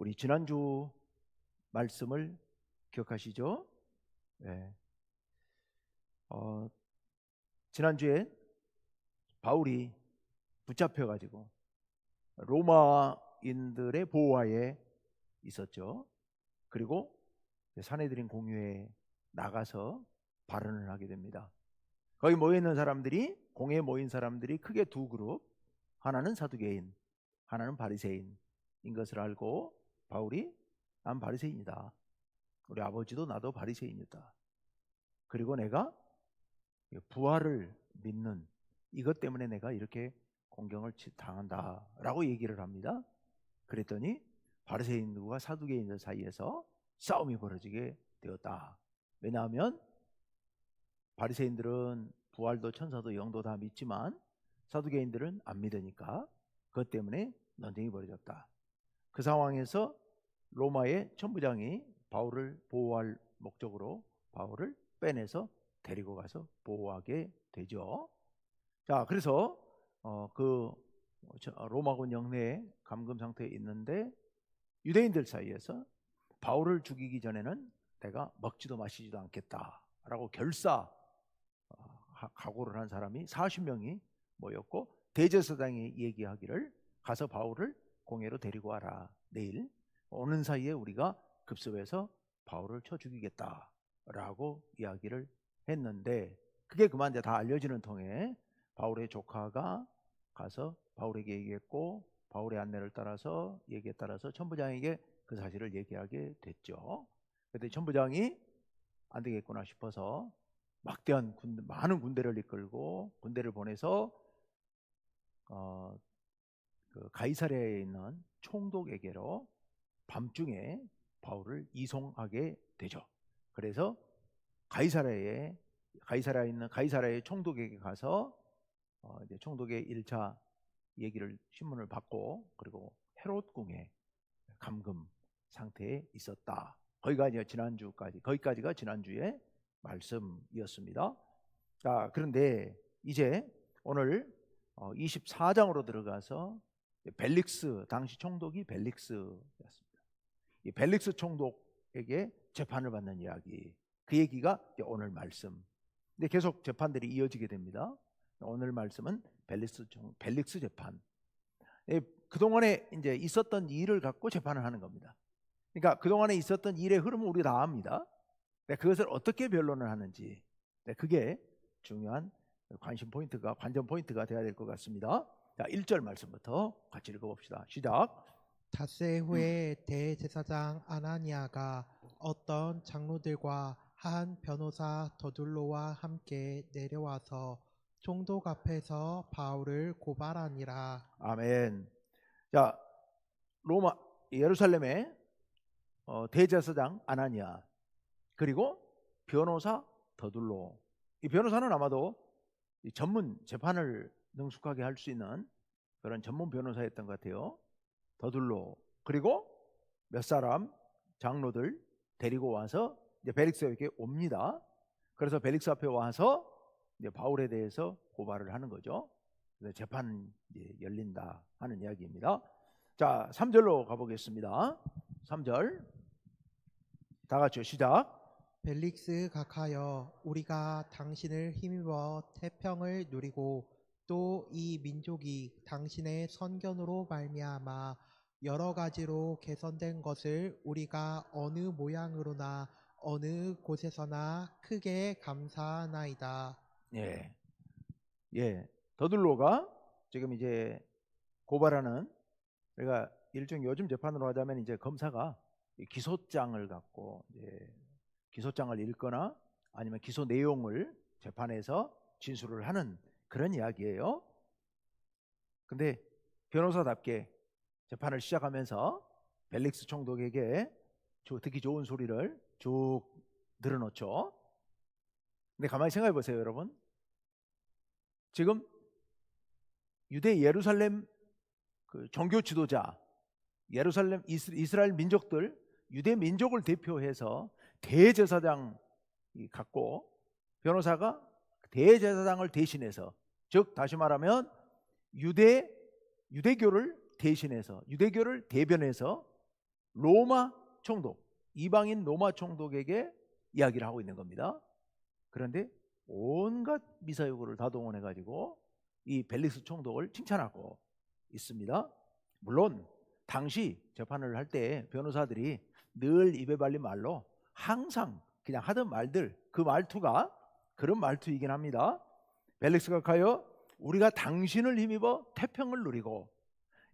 우리 지난주 말씀을 기억하시죠? 네. 지난주에 바울이 붙잡혀가지고 로마인들의 보호하에 있었죠. 그리고 사내들인 공회에 나가서 발언을 하게 됩니다. 거기 모여있는 사람들이, 공회에 모인 사람들이 크게 두 그룹, 하나는 사두개인, 하나는 바리새인인 것을 알고 바울이 난 바리새인이다. 우리 아버지도 나도 바리새인이다. 그리고 내가 부활을 믿는 이것 때문에 내가 이렇게 공경을 당한다 라고 얘기를 합니다. 그랬더니 바리새인들과 사두개인들 사이에서 싸움이 벌어지게 되었다. 왜냐하면 바리새인들은 부활도 천사도 영도 다 믿지만 사두개인들은 안 믿으니까 그것 때문에 논쟁이 벌어졌다. 그 상황에서 로마의 천부장이 바울을 보호할 목적으로 바울을 빼내서 데리고 가서 보호하게 되죠. 자, 그래서 그 로마군 영내에 감금 상태에 있는데 유대인들 사이에서 바울을 죽이기 전에는 내가 먹지도 마시지도 않겠다라고 각오를 한 사람이 40명이 모였고 대제사장이 얘기하기를 가서 바울을 공회로 데리고 와라. 내일 오는 사이에 우리가 급습해서 바울을 쳐 죽이겠다라고 이야기를 했는데 그게 그만 이제 다 알려지는 통에 바울의 조카가 가서 바울에게 얘기했고 바울의 안내를 따라서 얘기에 따라서 천부장에게 그 사실을 얘기하게 됐죠. 그때 천부장이 안 되겠구나 싶어서 막대한 많은 군대를 이끌고 군대를 보내서 그 가이사랴에 있는 총독에게로 밤중에 바울을 이송하게 되죠. 그래서 가이사랴에 있는 가이사랴의 총독에게 가서 이제 총독의 1차 얘기를 신문을 받고 그리고 헤롯 궁에 감금 상태에 있었다. 거기까지가 지난주의 말씀이었습니다. 자, 그런데 이제 오늘 24장으로 들어가서 벨릭스, 당시 총독이 벨릭스였습니다. 이 벨릭스 총독에게 재판을 받는 이야기, 그 얘기가 오늘 말씀. 근데 계속 재판들이 이어지게 됩니다. 오늘 말씀은 벨릭스 재판. 그동안에 이제 있었던 일을 갖고 재판을 하는 겁니다. 그러니까 그동안에 있었던 일의 흐름은 우리가 다 압니다. 그것을 어떻게 변론을 하는지, 그게 중요한 관전 포인트가 되어야 될 것 같습니다. 자, 1절 말씀부터 같이 읽어봅시다. 시작. 닷새 후에 대제사장 아나니아가 어떤 장로들과 한 변호사 더둘로와 함께 내려와서 총독 앞에서 바울을 고발하니라. 아멘. 자, 예루살렘의 대제사장 아나니아 그리고 변호사 더둘로. 이 변호사는 아마도 전문 재판을 능숙하게 할 수 있는 그런 전문 변호사였던 것 같아요. 더둘로 그리고 몇 사람 장로들 데리고 와서 이제 벨릭스 앞에 옵니다. 그래서 벨릭스 앞에 와서 이제 바울에 대해서 고발을 하는 거죠. 그래서 재판이 열린다 하는 이야기입니다. 자, 3절로 가보겠습니다. 3절 다 같이 시작. 벨릭스 각하여, 우리가 당신을 힘입어 태평을 누리고 또 이 민족이 당신의 선견으로 말미암아 여러 가지로 개선된 것을 우리가 어느 모양으로나 어느 곳에서나 크게 감사하나이다. 예. 더둘로가 지금 이제 고발하는, 그러니까 일종 요즘 재판으로 하자면 이제 검사가 기소장을 갖고 이제 기소장을 읽거나 아니면 기소 내용을 재판에서 진술을 하는 그런 이야기예요. 근데 변호사답게 재판을 시작하면서 벨릭스 총독에게 듣기 좋은 소리를 쭉 늘어놓죠. 근데 가만히 생각해 보세요, 여러분. 지금 예루살렘 그 종교 지도자, 예루살렘 이스라엘 민족들, 유대 민족을 대표해서 대제사장이 갖고 변호사가 대제사장을 대신해서, 즉 다시 말하면 유대교를 대신해서, 유대교를 대변해서 로마 총독, 이방인 로마 총독에게 이야기를 하고 있는 겁니다. 그런데 온갖 미사여구를 다 동원해 가지고 이 벨릭스 총독을 칭찬하고 있습니다. 물론 당시 재판을 할 때 변호사들이 늘 입에 발린 말로 항상 그냥 하던 말들, 그 말투가 그런 말투이긴 합니다. 벨릭스가 가여 우리가 당신을 힘입어 태평을 누리고,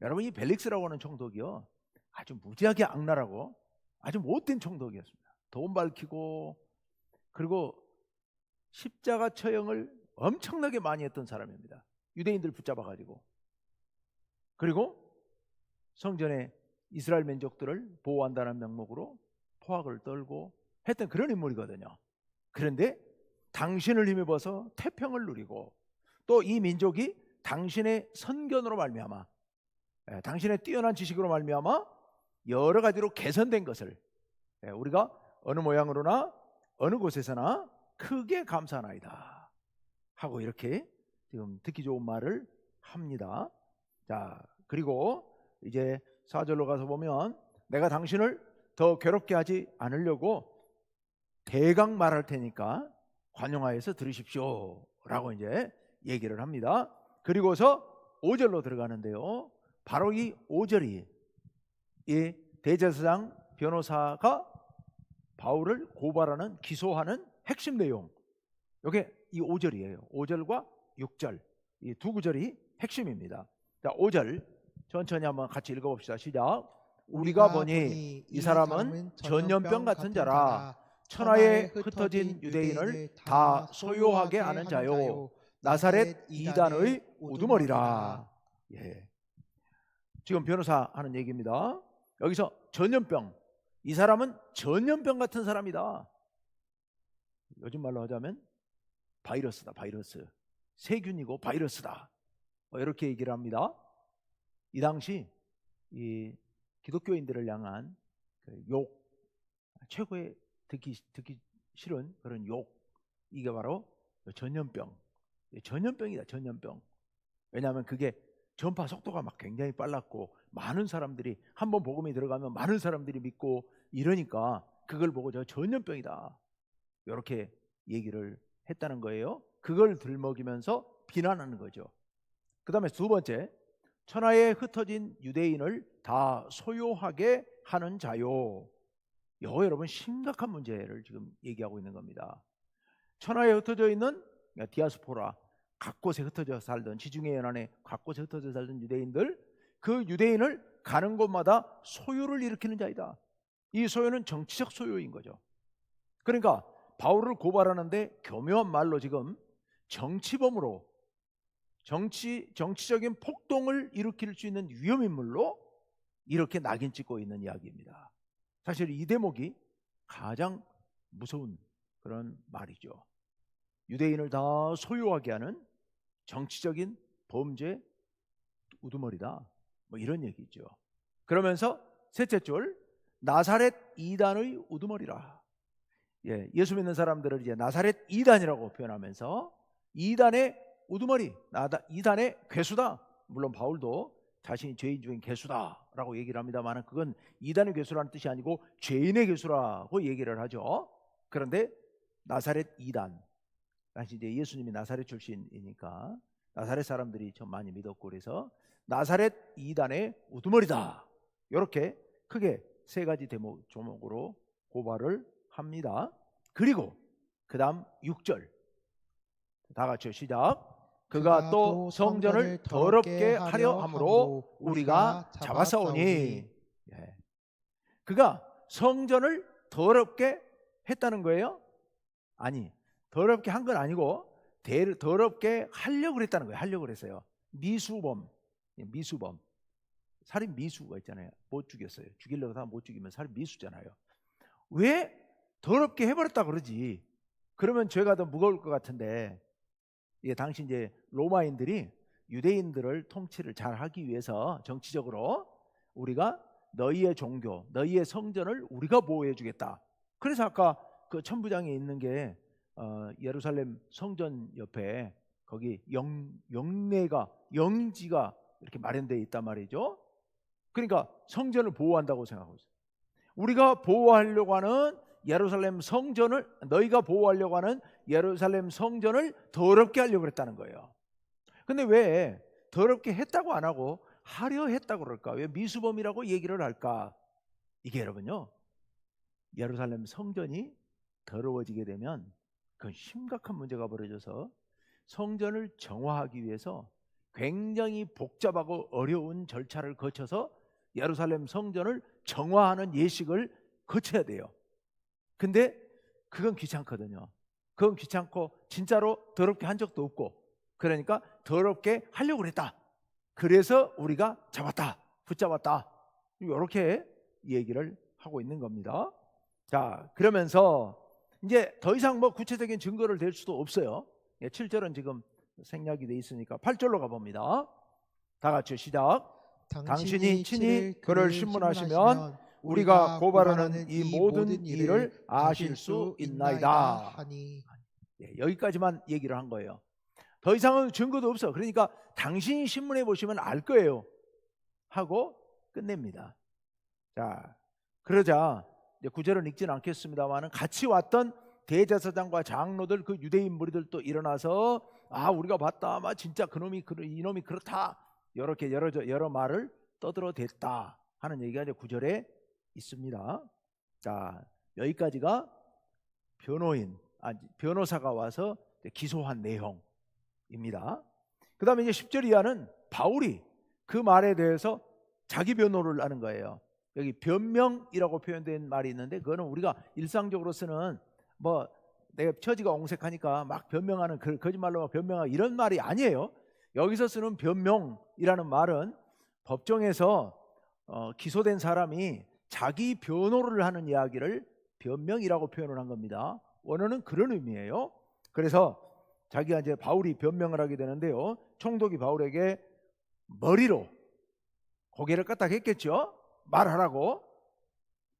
여러분 이 벨릭스라고 하는 총독이요 아주 무지하게 악랄하고 아주 못된 총독이었습니다. 돈 밝히고 그리고 십자가 처형을 엄청나게 많이 했던 사람입니다. 유대인들 붙잡아 가지고, 그리고 성전에 이스라엘 민족들을 보호한다는 명목으로 포악을 떨고 했던 그런 인물이거든요. 그런데 당신을 힘입어서 태평을 누리고 또 이 민족이 당신의 선견으로 말미암아, 당신의 뛰어난 지식으로 말미암아 여러 가지로 개선된 것을 우리가 어느 모양으로나 어느 곳에서나 크게 감사하나이다 하고 이렇게 지금 듣기 좋은 말을 합니다. 자, 그리고 이제 4절로 가서 보면 내가 당신을 더 괴롭게 하지 않으려고 대강 말할 테니까 관용하여서 들으십시오 라고 이제 얘기를 합니다. 그리고서 5절로 들어가는데요, 바로 이 5절이 이 대제사장 변호사가 바울을 고발하는, 기소하는 핵심 내용, 이게 이 5절이에요. 5절과 6절 이 두 구절이 핵심입니다. 자, 5절 천천히 한번 같이 읽어봅시다. 시작. 우리가 보니 이 사람은 전염병 같은 자라 천하에 흩어진 유대인을 다 소요하게 하는 자요 나사렛 이단의 우두머리라. 예. 지금 변호사 하는 얘기입니다. 여기서 전염병, 이 사람은 전염병 같은 사람이다. 요즘 말로 하자면 바이러스다. 바이러스, 세균이고 바이러스다, 이렇게 얘기를 합니다. 이 당시 이 기독교인들을 향한 욕, 최고의 듣기 싫은 그런 욕, 이게 바로 전염병, 전염병이다. 전염병. 왜냐하면 그게 전파 속도가 막 굉장히 빨랐고 많은 사람들이, 한번 복음이 들어가면 많은 사람들이 믿고 이러니까 그걸 보고 저 전염병이다 이렇게 얘기를 했다는 거예요. 그걸 들먹이면서 비난하는 거죠. 그 다음에 두 번째, 천하에 흩어진 유대인을 다 소요하게 하는 자요. 이거 여러분 심각한 문제를 지금 얘기하고 있는 겁니다. 천하에 흩어져 있는 디아스포라, 각 곳에 흩어져 살던, 지중해 연안에 각 곳에 흩어져 살던 유대인들, 그 유대인을 가는 곳마다 소요를 일으키는 자이다. 이 소요는 정치적 소요인 거죠. 그러니까 바울을 고발하는데 교묘한 말로 지금 정치범으로, 정치적인 폭동을 일으킬 수 있는 위험인물로 이렇게 낙인 찍고 있는 이야기입니다. 사실 이 대목이 가장 무서운 그런 말이죠. 유대인을 다 소유하게 하는 정치적인 범죄 우두머리다, 뭐 이런 얘기죠. 그러면서 셋째 줄, 나사렛 이단의 우두머리라. 예, 예수 믿는 사람들을 이제 나사렛 이단이라고 표현하면서 이단의 우두머리, 이단의 괴수다. 물론 바울도 자신이 죄인 중인 괴수다라고 얘기를 합니다만, 그건 이단의 괴수라는 뜻이 아니고 죄인의 괴수라고 얘기를 하죠. 그런데 나사렛 이단, 당시 이제 예수님이 나사렛 출신이니까 나사렛 사람들이 좀 많이 믿었고, 그래서 나사렛 이단의 우두머리다, 이렇게 크게 세 가지 조목으로 고발을 합니다. 그리고 그 다음 6절 다 같이 시작. 그가 또 성전을 더럽게 하려 함으로 우리가 잡아싸우니. 예. 그가 성전을 더럽게 했다는 거예요? 아니, 더럽게 한 건 아니고 더럽게 하려고 그랬다는 거예요. 하려고 그랬어요. 미수범, 살인 미수가 있잖아요. 못 죽였어요. 죽이려고 다 못 죽이면 살인 미수잖아요. 왜 더럽게 해버렸다 그러지? 그러면 죄가 더 무거울 것 같은데, 이게 당시 이제 로마인들이 유대인들을 통치를 잘 하기 위해서 정치적으로 우리가 너희의 종교, 너희의 성전을 우리가 보호해 주겠다. 그래서 아까 그 천부장에 있는 게 예루살렘 성전 옆에 거기 영지가 이렇게 마련되어 있단 말이죠. 그러니까 성전을 보호한다고 생각하고 있어요. 우리가 보호하려고 하는 예루살렘 성전을, 너희가 보호하려고 하는 예루살렘 성전을 더럽게 하려고 했다는 거예요. 근데 왜 더럽게 했다고 안 하고 하려 했다고 그럴까? 왜 미수범이라고 얘기를 할까? 이게 여러분요, 예루살렘 성전이 더러워지게 되면 그건 심각한 문제가 벌어져서 성전을 정화하기 위해서 굉장히 복잡하고 어려운 절차를 거쳐서 예루살렘 성전을 정화하는 예식을 거쳐야 돼요. 근데 그건 귀찮거든요. 그건 귀찮고 진짜로 더럽게 한 적도 없고, 그러니까 더럽게 하려고 했다. 그래서 우리가 잡았다, 붙잡았다, 이렇게 얘기를 하고 있는 겁니다. 자, 그러면서 이제 더 이상 뭐 구체적인 증거를 댈 수도 없어요. 7절은 지금 생략이 돼 있으니까 8절로 가봅니다. 다 같이 시작. 당신이 친히 그를 신문하시면 우리가 고발하는 이 모든 일을 아실 수 있나이다 하니. 여기까지만 얘기를 한 거예요. 더 이상은 증거도 없어. 그러니까 당신이 신문해 보시면 알 거예요 하고 끝냅니다. 자, 그러자 이제 구절은 읽지는 않겠습니다만 같이 왔던 대제사장과 장로들, 그 유대인 무리들도 일어나서 우리가 봤다, 진짜 그놈이 이놈이 그렇다, 이렇게 여러 말을 떠들어댔다 하는 얘기가 이제 구절에 있습니다. 자, 여기까지가 변호사가 와서 기소한 내용입니다. 그 다음에 이제 10절 이하는 바울이 그 말에 대해서 자기 변호를 하는 거예요. 여기 변명이라고 표현된 말이 있는데, 그거는 우리가 일상적으로 쓰는 뭐 내가 처지가 옹색하니까 막 변명하는, 거짓말로 변명하고 이런 말이 아니에요. 여기서 쓰는 변명이라는 말은 법정에서 기소된 사람이 자기 변호를 하는 이야기를 변명이라고 표현을 한 겁니다. 원어는 그런 의미예요. 그래서 자기가 이제 바울이 변명을 하게 되는데요, 총독이 바울에게 머리로 고개를 까딱했겠죠. 말하라고.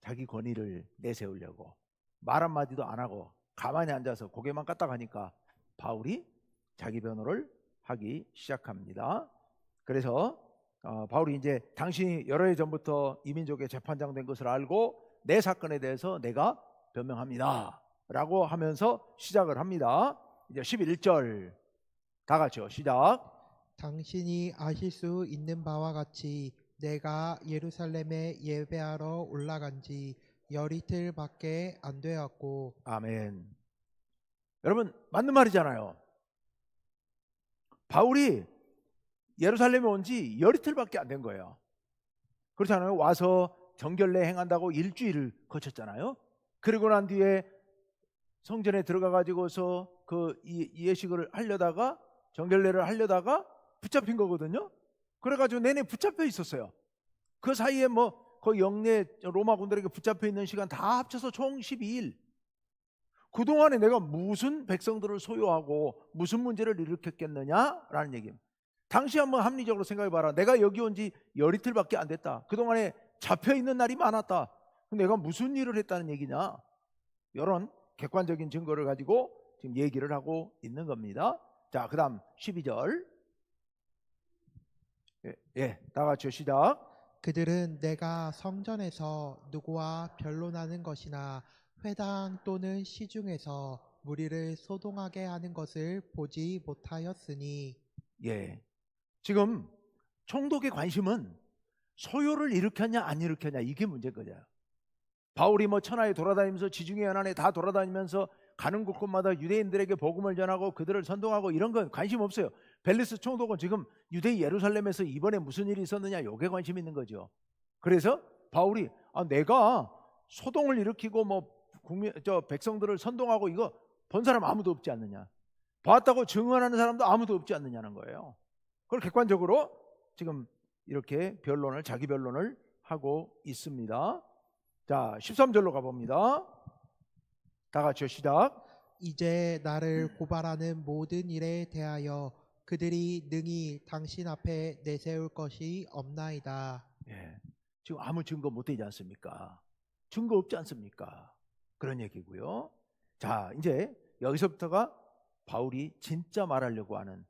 자기 권위를 내세우려고 말 한마디도 안 하고 가만히 앉아서 고개만 까딱하니까 바울이 자기 변호를 하기 시작합니다. 그래서 바울이 이제 당신이 여러 해 전부터 이민족의 재판장 된 것을 알고 내 사건에 대해서 내가 변명합니다 라고 하면서 시작을 합니다. 이제 11절 다 같이요, 시작. 당신이 아실 수 있는 바와 같이 내가 예루살렘에 예배하러 올라간 지 열이틀밖에 안 되었고. 아멘. 여러분, 맞는 말이잖아요. 바울이 예루살렘에 온 지 열이틀밖에 안 된 거예요. 그렇잖아요. 와서 정결례 행한다고 일주일을 거쳤잖아요. 그리고 난 뒤에 성전에 들어가 가지고서 그 예식을 하려다가, 정결례를 하려다가 붙잡힌 거거든요. 그래가지고 내내 붙잡혀 있었어요. 그 사이에 그 영내 로마 군들에게 붙잡혀 있는 시간 다 합쳐서 총 12일. 그동안에 내가 무슨 백성들을 소유하고 무슨 문제를 일으켰겠느냐라는 얘기입니다. 당시 한번 합리적으로 생각해 봐라. 내가 여기 온 지 열이틀밖에 안 됐다. 그동안에 잡혀 있는 날이 많았다. 그럼 내가 무슨 일을 했다는 얘기냐? 이런 객관적인 증거를 가지고 지금 얘기를 하고 있는 겁니다. 자, 그 다음 12절. 다 같이 시작. 그들은 내가 성전에서 누구와 변론하는 것이나 회당 또는 시중에서 무리를 소동하게 하는 것을 보지 못하였으니. 지금 총독의 관심은 소요를 일으켰냐 안 일으켰냐, 이게 문제인 거죠. 바울이 천하에 돌아다니면서, 지중해 연안에 다 돌아다니면서 가는 곳곳마다 유대인들에게 복음을 전하고 그들을 선동하고 이런 건 관심 없어요. 벨리스 총독은 지금 유대 예루살렘에서 이번에 무슨 일이 있었느냐, 이게 관심 있는 거죠. 그래서 바울이 내가 소동을 일으키고 백성들을 선동하고 이거 본 사람 아무도 없지 않느냐, 봤다고 증언하는 사람도 아무도 없지 않느냐는 거예요. 그걸 객관적으로 지금 이렇게 자기 변론을 하고 있습니다. 자, 13절로 가봅니다. 다 같이 시작. 이제 나를 고발하는 모든 일에 대하여 그들이 능히 당신 앞에 내세울 것이 없나이다. 지금 아무 증거 못 되지 않습니까? 증거 없지 않습니까? 그런 얘기고요. 자, 이제 여기서부터가 바울이 진짜 말하려고 하는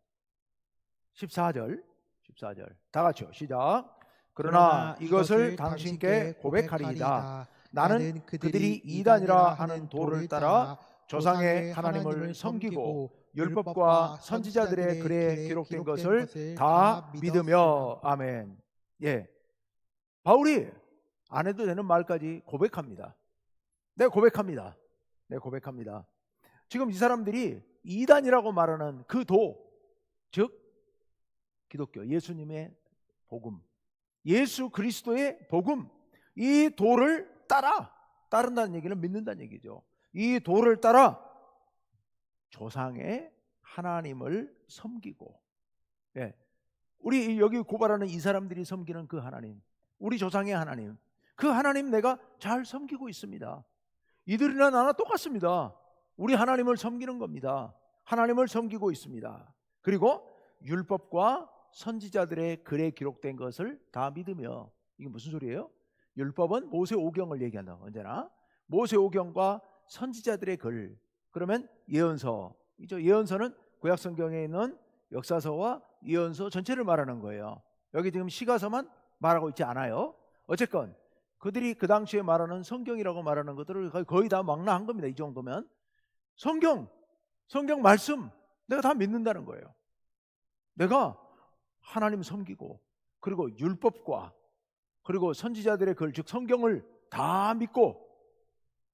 14절 다 같이요, 시작. 그러나 이것을 당신께 고백하리이다. 나는 그들이 이단이라 하는 도를 따라 조상의 하나님을 섬기고 율법과 선지자들의 글에 기록된 것을 다 믿으며. 아멘. 예, 바울이 안 해도 되는 말까지 고백합니다. 네, 고백합니다. 네, 고백합니다. 지금 이 사람들이 이단이라고 말하는 그 도, 즉 기독교, 예수님의 복음, 예수 그리스도의 복음, 이 도를 따른다는 얘기는 믿는다는 얘기죠. 이 도를 따라 조상의 하나님을 섬기고, 예, 우리 여기 고발하는 이 사람들이 섬기는 그 하나님, 우리 조상의 하나님, 그 하나님 내가 잘 섬기고 있습니다. 이들이나 나나 똑같습니다. 우리 하나님을 섬기는 겁니다. 하나님을 섬기고 있습니다. 그리고 율법과 선지자들의 글에 기록된 것을 다 믿으며. 이게 무슨 소리예요? 율법은 모세오경을 얘기한다. 언제나 모세오경과 선지자들의 글, 그러면 예언서이죠. 예언서는 구약성경에 있는 역사서와 예언서 전체를 말하는 거예요. 여기 지금 시가서만 말하고 있지 않아요. 어쨌건 그들이 그 당시에 말하는 성경이라고 말하는 것들을 거의 다 망라한 겁니다. 이 정도면 성경 말씀 내가 다 믿는다는 거예요. 내가 하나님 섬기고, 그리고 율법과 그리고 선지자들의 글, 즉 성경을 다 믿고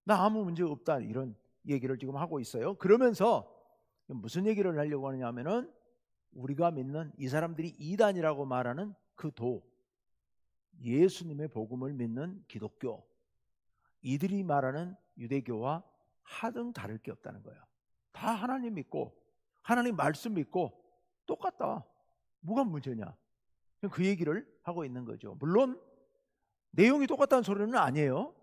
나 아무 문제 없다, 이런 얘기를 지금 하고 있어요. 그러면서 무슨 얘기를 하려고 하느냐면은 우리가 믿는 이 사람들이 이단이라고 말하는 그 도, 예수님의 복음을 믿는 기독교, 이들이 말하는 유대교와 하등 다를 게 없다는 거예요. 다 하나님 믿고 하나님 말씀 믿고 똑같다. 뭐가 문제냐? 그 얘기를 하고 있는 거죠. 물론 내용이 똑같다는 소리는 아니에요.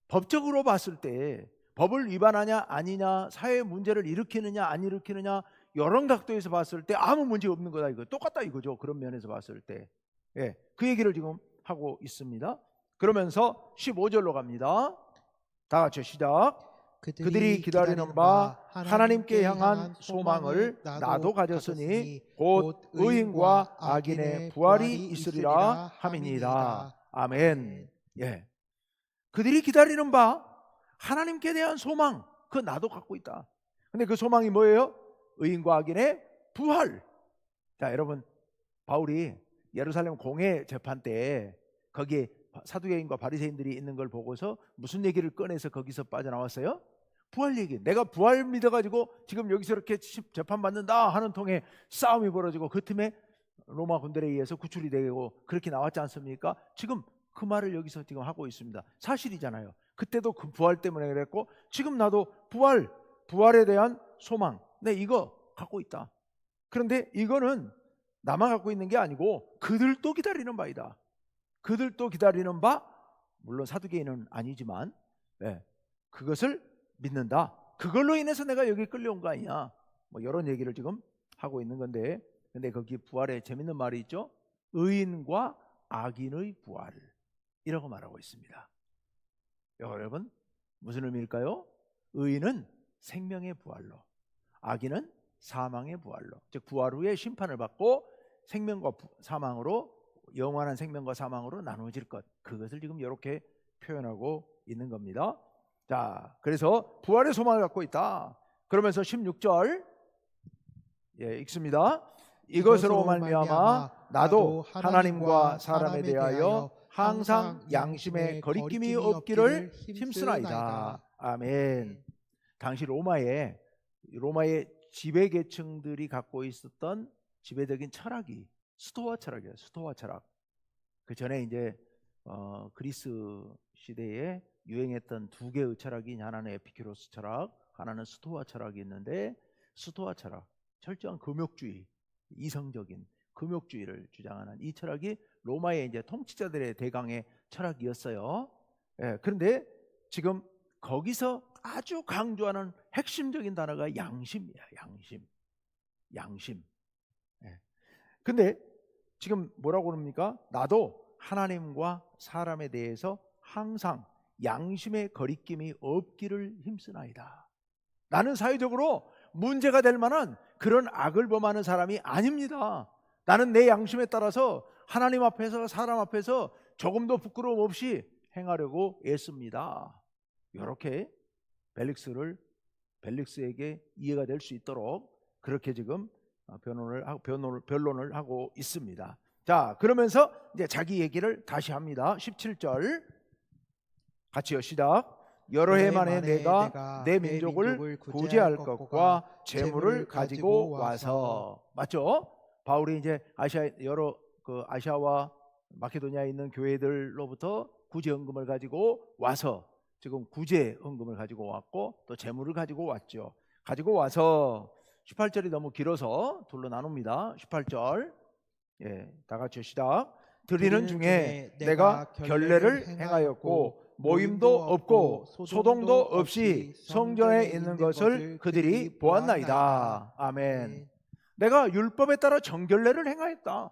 법적으로 봤을 때 법을 위반하냐 아니냐, 사회 문제를 일으키느냐 안 일으키느냐, 여러 각도에서 봤을 때 아무 문제 없는 거다, 이거 똑같다 이거죠. 그런 면에서 봤을 때, 예, 그 얘기를 지금 하고 있습니다. 그러면서 15절로 갑니다. 다 같이 시작. 그들이 기다리는 바 하나님께 향한 소망을 나도 가졌으니 곧 의인과 악인의 부활이 있으리라 함이니이다. 아멘. 예, 그들이 기다리는 바 하나님께 대한 소망, 그 나도 갖고 있다. 근데 그 소망이 뭐예요? 의인과 악인의 부활. 자, 여러분, 바울이 예루살렘 공회 재판 때 거기에 사두개인과 바리새인들이 있는 걸 보고서 무슨 얘기를 꺼내서 거기서 빠져나왔어요? 부활 얘기. 내가 부활 믿어가지고 지금 여기서 이렇게 재판받는다 하는 통에 싸움이 벌어지고 그 틈에 로마 군대에 의해서 구출이 되고 그렇게 나왔지 않습니까? 지금 그 말을 여기서 지금 하고 있습니다. 사실이잖아요. 그때도 그 부활 때문에 그랬고 지금 나도 부활에 대한 소망, 네, 이거 갖고 있다. 그런데 이거는 나만 갖고 있는 게 아니고 그들도 기다리는 바이다. 그들도 기다리는 바, 물론 사두개인은 아니지만, 네, 그것을 믿는다. 그걸로 인해서 내가 여기 끌려온 거 아니냐, 뭐 이런 얘기를 지금 하고 있는 건데, 근데 거기 부활에 재밌는 말이 있죠. 의인과 악인의 부활, 이라고 말하고 있습니다. 여러분, 무슨 의미일까요? 의인은 생명의 부활로, 악인은 사망의 부활로, 즉 부활 후에 심판을 받고 생명과 사망으로, 영원한 생명과 사망으로 나누어질 것, 그것을 지금 이렇게 표현하고 있는 겁니다. 자, 그래서 부활의 소망을 갖고 있다. 그러면서 16절, 예, 읽습니다. 이것으로 말미암아 나도 하나님과 사람에 대하여 항상 양심에 거리낌이 없기를 힘쓰나이다. 아멘. 당시 로마의 지배계층들이 갖고 있었던 지배적인 철학이 스토아 철학이에요. 스토아 철학. 그 전에 이제 그리스 시대에 유행했던 두 개의 철학이, 하나는 에피큐로스 철학, 하나는 스토아 철학이 있는데, 스토아 철학, 철저한 금욕주의, 이성적인 금욕주의를 주장하는 이 철학이 로마의 이제 통치자들의 대강의 철학이었어요. 예, 그런데 지금 거기서 아주 강조하는 핵심적인 단어가 양심이야. 양심. 예. 근데 지금 뭐라고 그럽니까? 나도 하나님과 사람에 대해서 항상 양심의 거리낌이 없기를 힘쓰나이다. 나는 사회적으로 문제가 될 만한 그런 악을 범하는 사람이 아닙니다. 나는 내 양심에 따라서 하나님 앞에서 사람 앞에서 조금도 부끄러움 없이 행하려고 애씁니다. 이렇게 벨릭스에게 이해가 될 수 있도록 그렇게 지금 변론을 하고 있습니다. 자, 그러면서 이제 자기 얘기를 다시 합니다. 17절 같이요, 시작. 여러 해 만에 내가 내 민족을 구제할 것과 재물을 가지고 와서. 맞죠? 바울이 이제 아시아와 마케도니아에 있는 교회들로부터 구제헌금을 가지고 와서 지금 구제헌금을 가지고 왔고 또 재물을 가지고 왔죠. 가지고 와서 18절이 너무 길어서 둘로 나눕니다. 18절 다 같이 시작. 드리는 중에 내가 결례를 행하였고 모임도 없고 소동도 없이 성전에 있는 것을 그들이 보았나이다. 아멘. 내가 율법에 따라 정결례를 행하였다.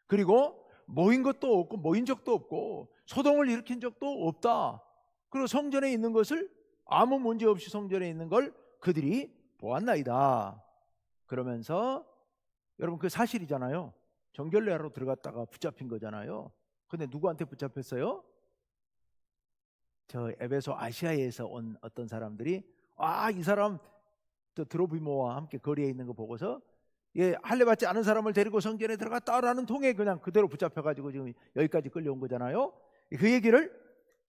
그리고 모인 것도 없고 모인 적도 없고 소동을 일으킨 적도 없다. 그리고 성전에 있는 것을 아무 문제 없이 성전에 있는 걸 그들이 보았나이다. 그러면서 여러분 그 사실이잖아요. 정결례하러 들어갔다가 붙잡힌 거잖아요. 근데 누구한테 붙잡혔어요? 저 에베소 아시아에서 온 어떤 사람들이 이 사람 저 드로비모와 함께 거리에 있는 거 보고서 할례 받지 않은 사람을 데리고 성전에 들어갔다라는 통에 그냥 그대로 붙잡혀가지고 지금 여기까지 끌려온 거잖아요. 그 얘기를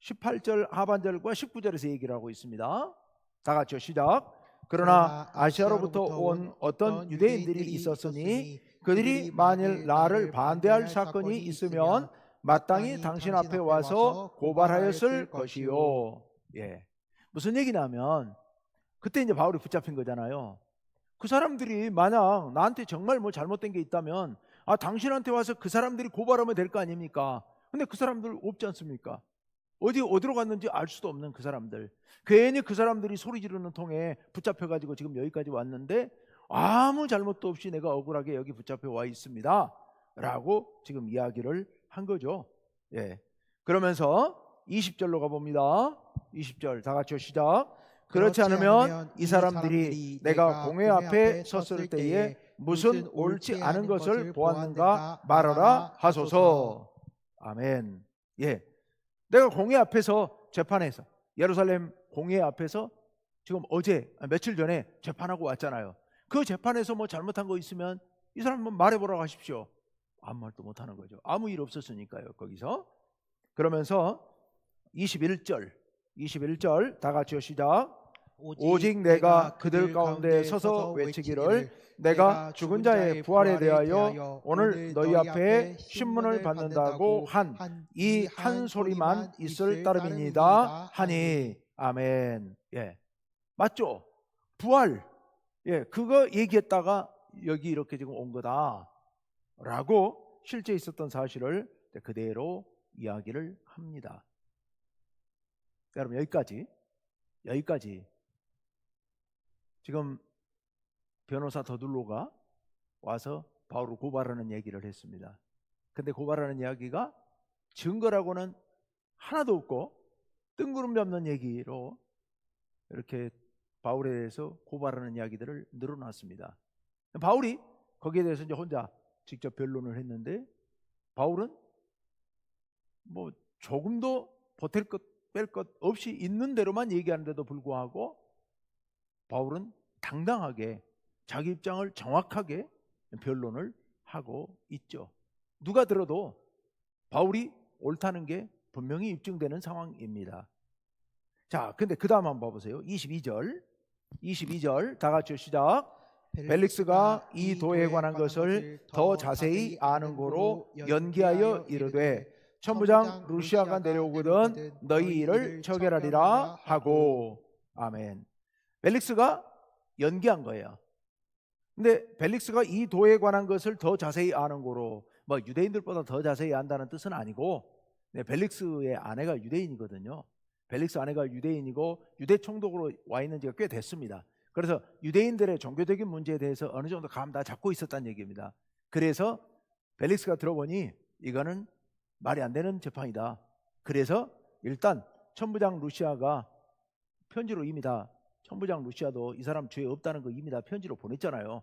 18절 하반절과 19절에서 얘기를 하고 있습니다. 다 같이요, 시작. 그러나 아시아로부터 온 어떤 유대인들이 있었으니 그들이 만일 나를 반대할 사건이 있으면 마땅히 당신 앞에 와서 고발하였을 것이요. 무슨 얘기냐면 그때 이제 바울이 붙잡힌 거잖아요. 그 사람들이 만약 나한테 정말 뭐 잘못된 게 있다면 당신한테 와서 그 사람들이 고발하면 될 거 아닙니까? 근데 그 사람들 없지 않습니까? 어디로 갔는지 알 수도 없는 그 사람들, 괜히 그 사람들이 소리 지르는 통에 붙잡혀가지고 지금 여기까지 왔는데 아무 잘못도 없이 내가 억울하게 여기 붙잡혀 와 있습니다 라고 지금 이야기를 한 거죠. 그러면서 20절로 가봅니다. 20절 다 같이 시작. 그렇지 않으면 이 사람들이 내가 공회 앞에 섰을 때에 무슨 옳지 않은 것을 보았는가 말하라 하소서. 아멘. 내가 공회 앞에서 재판에서 예루살렘 공회 앞에서 지금 며칠 전에 재판하고 왔잖아요. 그 재판에서 뭐 잘못한 거 있으면 이 사람 한번 말해보라고 하십시오. 아무 말도 못하는 거죠. 아무 일 없었으니까요. 거기서 그러면서 21절 다 같이요, 시작. 오직 내가 그들 가운데 서서 외치기를 내가 죽은 자의 부활에 대하여 오늘 너희 앞에 신문을 받는다고 한 이 한 소리만 있을 따름이니이다 하니. 아멘. 맞죠? 부활. 그거 얘기했다가 여기 이렇게 지금 온 거다 라고 실제 있었던 사실을 그대로 이야기를 합니다. 여러분 여기까지 지금 변호사 더둘로가 와서 바울을 고발하는 얘기를 했습니다. 근데 고발하는 이야기가 증거라고는 하나도 없고 뜬구름 잡는 얘기로 이렇게 바울에 대해서 고발하는 이야기들을 늘어놨습니다. 바울이 거기에 대해서 이제 혼자 직접 변론을 했는데 바울은 뭐 조금도 보탤 것 뺄 것 없이 있는 대로만 얘기하는데도 불구하고 바울은 당당하게 자기 입장을 정확하게 변론을 하고 있죠. 누가 들어도 바울이 옳다는 게 분명히 입증되는 상황입니다. 자, 근데 그 다음 한번 봐보세요. 22절 다 같이 시작. 벨릭스가 이 도에 관한 것을 더 자세히 아는 고로 연기하여 이르되 천부장 루시아가 내려오거든 너희 일을 처결하리라 하고. 아멘. 벨릭스가 연기한 거예요. 근데 벨릭스가 이 도에 관한 것을 더 자세히 아는 고로, 뭐 유대인들보다 더 자세히 안다는 뜻은 아니고, 벨릭스의 아내가 유대인이거든요. 벨릭스 아내가 유대인이고 유대 총독으로 와 있는 지가 꽤 됐습니다. 그래서 유대인들의 종교적인 문제에 대해서 어느 정도 감 다 잡고 있었다는 얘기입니다. 그래서 벨릭스가 들어보니 이거는 말이 안 되는 재판이다. 그래서 일단 천부장 루시아가 편지로 이미 다, 천부장 루시아도 이 사람 죄 없다는 거 이미 다 편지로 보냈잖아요.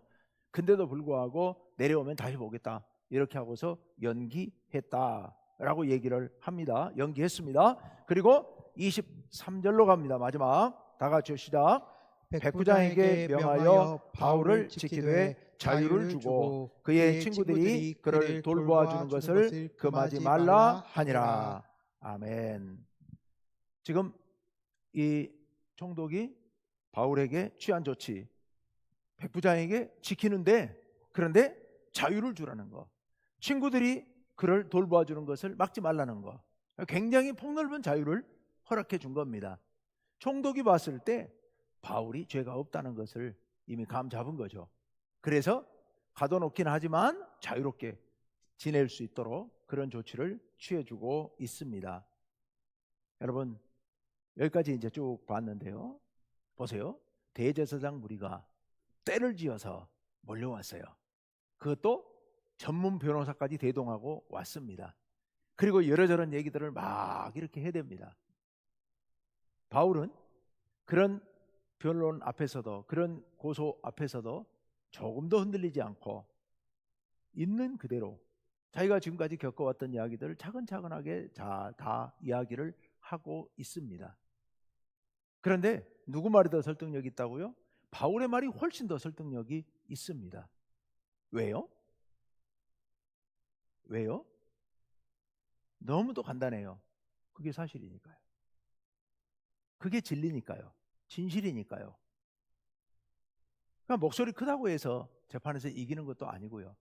근데도 불구하고 내려오면 다시 보겠다 이렇게 하고서 연기했다 라고 얘기를 합니다. 연기했습니다. 그리고 23절로 갑니다. 마지막 다 같이 시작. 백부장에게 명하여 바울을 지키되 자유를 주고 그의 친구들이 그를 돌보아 주는 것을 금하지 말라 하니라. 아멘. 지금 이 총독이 바울에게 취한 조치, 백부장에게 지키는데, 그런데 자유를 주라는 거, 친구들이 그를 돌보아 주는 것을 막지 말라는 거, 굉장히 폭넓은 자유를 허락해 준 겁니다. 총독이 봤을 때 바울이 죄가 없다는 것을 이미 감 잡은 거죠. 그래서 가둬놓긴 하지만 자유롭게 지낼 수 있도록 그런 조치를 취해주고 있습니다. 여러분, 여기까지 이제 쭉 봤는데요. 보세요. 대제사장 무리가 떼를 지어서 몰려왔어요. 그것도 전문 변호사까지 대동하고 왔습니다. 그리고 이러저런 얘기들을 막 이렇게 해댑니다. 바울은 그런 변론 앞에서도, 그런 고소 앞에서도 조금도 흔들리지 않고 있는 그대로 자기가 지금까지 겪어왔던 이야기들을 차근차근하게 다 이야기를 하고 있습니다. 그런데 누구 말이 더 설득력이 있다고요? 바울의 말이 훨씬 더 설득력이 있습니다. 왜요? 왜요? 너무도 간단해요. 그게 사실이니까요. 그게 진리니까요. 진실이니까요. 그러니까 목소리 크다고 해서 재판에서 이기는 것도 아니고요.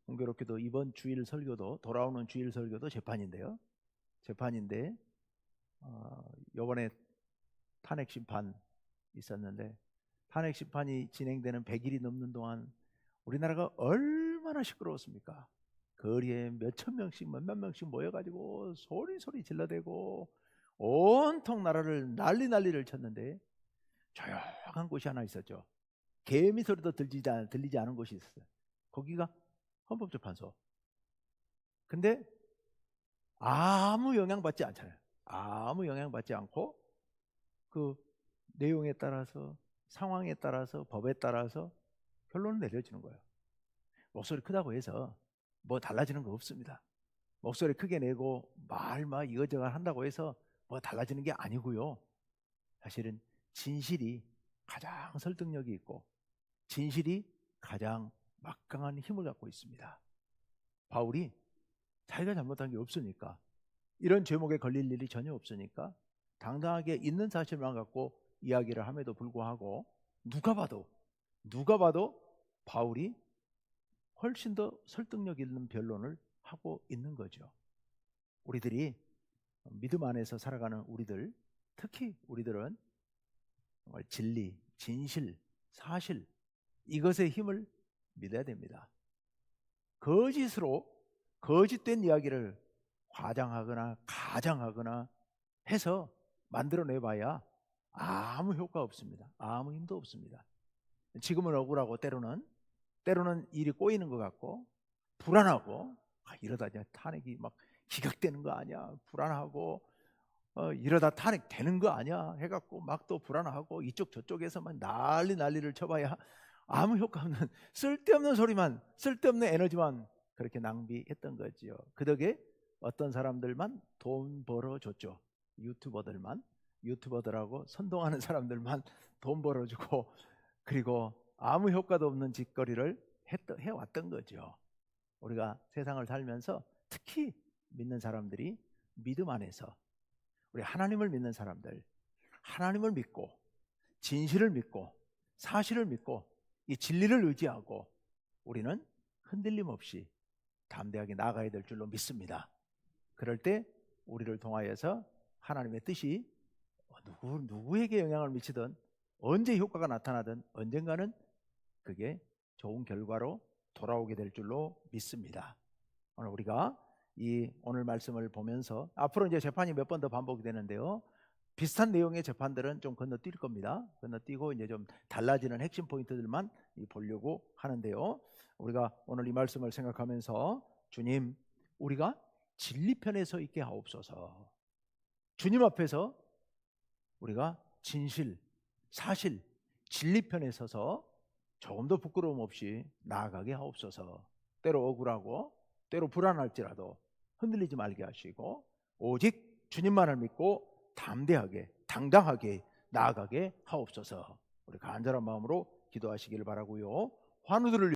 공교롭게도 이번 주일 설교도, 돌아오는 주일 설교도 재판인데요. 재판인데 이번에 탄핵 심판 있었는데, 탄핵 심판이 진행되는 100일이 넘는 동안 우리나라가 얼마나 시끄러웠습니까? 거리에 몇천 명씩 몇몇 명씩 모여가지고 소리 질러대고 온통 나라를 난리를 쳤는데 조용한 곳이 하나 있었죠. 개미 소리도 들리지 않은 곳이 있었어요. 거기가 헌법재판소. 근데 아무 영향받지 않잖아요. 아무 영향받지 않고 그 내용에 따라서, 상황에 따라서, 법에 따라서 결론을 내려주는 거예요. 목소리 크다고 해서 뭐 달라지는 거 없습니다. 목소리 크게 내고 말 이거저거 한다고 해서 뭐 달라지는 게 아니고요. 사실은 진실이 가장 설득력이 있고 진실이 가장 막강한 힘을 갖고 있습니다. 바울이 자기가 잘못한 게 없으니까, 이런 죄목에 걸릴 일이 전혀 없으니까 당당하게 있는 사실만 갖고 이야기를 함에도 불구하고 누가 봐도 바울이 훨씬 더 설득력 있는 변론을 하고 있는 거죠. 우리들이 믿음 안에서 살아가는 우리들, 특히 우리들은 정말 진리, 진실, 사실, 이것의 힘을 믿어야 됩니다. 거짓으로, 거짓된 이야기를 과장하거나 가장하거나 해서 만들어내봐야 아무 효과 없습니다. 아무 힘도 없습니다. 지금은 억울하고 때로는 일이 꼬이는 것 같고 불안하고, 이러다 탄핵이 막 기각되는 거 아니야, 불안하고 이러다 탄핵 되는 거 아니야 해갖고 막 또 불안하고 이쪽 저쪽에서만 난리를 쳐봐야 아무 효과 없는 쓸데없는 소리만, 쓸데없는 에너지만 그렇게 낭비했던 거지요. 그 덕에 어떤 사람들만 돈 벌어줬죠. 유튜버들하고 선동하는 사람들만 돈 벌어주고, 그리고 아무 효과도 없는 짓거리를 해왔던 거죠. 우리가 세상을 살면서 특히 믿는 사람들이 믿음 안에서, 우리 하나님을 믿는 사람들, 하나님을 믿고 진실을 믿고 사실을 믿고 이 진리를 의지하고 우리는 흔들림 없이 담대하게 나아가야 될 줄로 믿습니다. 그럴 때 우리를 통하여서 하나님의 뜻이 누구에게 영향을 미치든 언제 효과가 나타나든 언젠가는 그게 좋은 결과로 돌아오게 될 줄로 믿습니다. 오늘 우리가 오늘 말씀을 보면서 앞으로 이제 재판이 몇 번 더 반복이 되는데요. 비슷한 내용의 재판들은 좀 건너뛸 겁니다. 건너뛰고 이제 좀 달라지는 핵심 포인트들만 보려고 하는데요. 우리가 오늘 이 말씀을 생각하면서, 주님, 우리가 진리 편에 서 있게 하옵소서. 주님 앞에서 우리가 진실, 사실, 진리 편에 서서 조금도 부끄러움 없이 나아가게 하옵소서. 때로 억울하고 때로 불안할지라도 흔들리지 말게 하시고 오직 주님만을 믿고 담대하게 당당하게 나아가게 하옵소서. 우리 간절한 마음으로 기도하시기를 바라고요. 환우들을